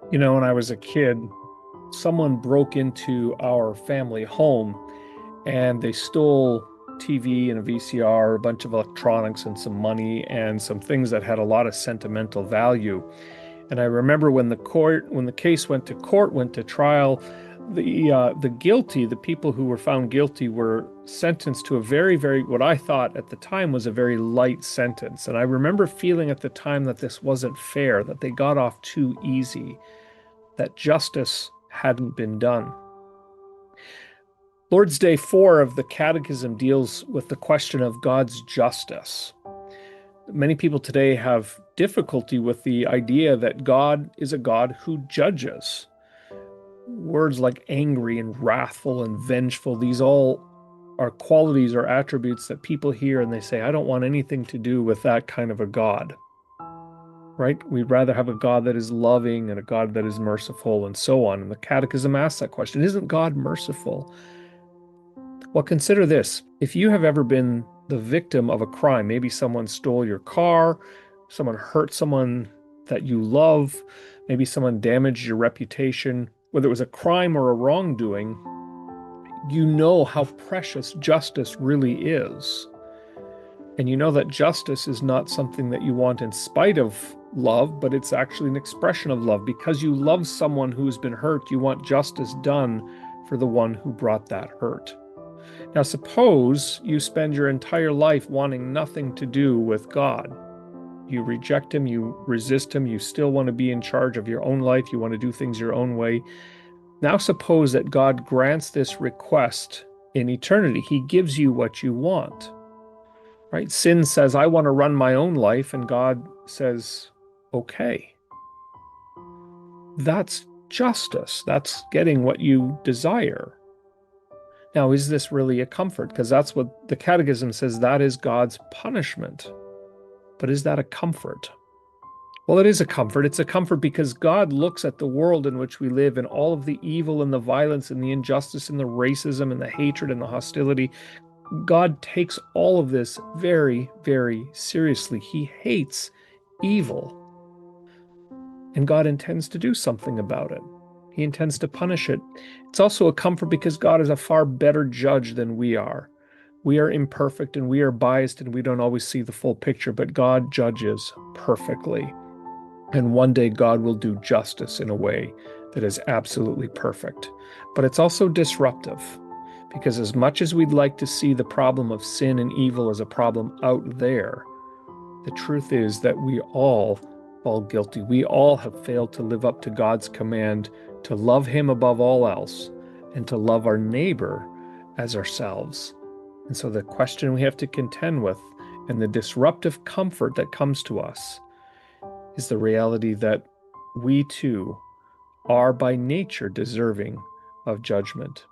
When I was a kid, someone broke into our family home and they stole TV and a VCR, a bunch of electronics and some money and some things that had a lot of sentimental value. And I remember when the case went to court, went to trial, the people who were found guilty were sentenced to a very, very, what I thought at the time was a very light sentence. And I remember feeling at the time that this wasn't fair, that they got off too easy, that justice hadn't been done. Lord's Day 4 of the Catechism deals with the question of God's justice. Many people today have difficulty with the idea that God is a God who judges. Words like angry and wrathful and vengeful, these all are qualities or attributes that people hear and they say, I don't want anything to do with that kind of a God. Right? We'd rather have a God that is loving and a God that is merciful and so on. And the Catechism asks that question, isn't God merciful? Well, consider this. If you have ever been the victim of a crime, maybe someone stole your car, someone hurt someone that you love, maybe someone damaged your reputation, whether it was a crime or a wrongdoing, you know how precious justice really is. And you know that justice is not something that you want in spite of love, but it's actually an expression of love. Because you love someone who's been hurt, you want justice done for the one who brought that hurt. Now, suppose you spend your entire life wanting nothing to do with God. You reject him, you resist him, you still want to be in charge of your own life, you want to do things your own way. Now, suppose that God grants this request in eternity. He gives you what you want. Right? Sin says, I want to run my own life, and God says, okay. That's justice. That's getting what you desire. Now, is this really a comfort? Because that's what the Catechism says, that is God's punishment. But is that a comfort? Well, it is a comfort. It's a comfort because God looks at the world in which we live and all of the evil and the violence and the injustice and the racism and the hatred and the hostility. God takes all of this very, very seriously. He hates evil. And God intends to do something about it. He intends to punish it. It's also a comfort because God is a far better judge than we are. We are imperfect and we are biased and we don't always see the full picture, but God judges perfectly. And one day God will do justice in a way that is absolutely perfect. But it's also disruptive because as much as we'd like to see the problem of sin and evil as a problem out there, the truth is that we all fall guilty. We all have failed to live up to God's command to love him above all else and to love our neighbor as ourselves. And so the question we have to contend with and the disruptive comfort that comes to us is the reality that we too are by nature deserving of judgment.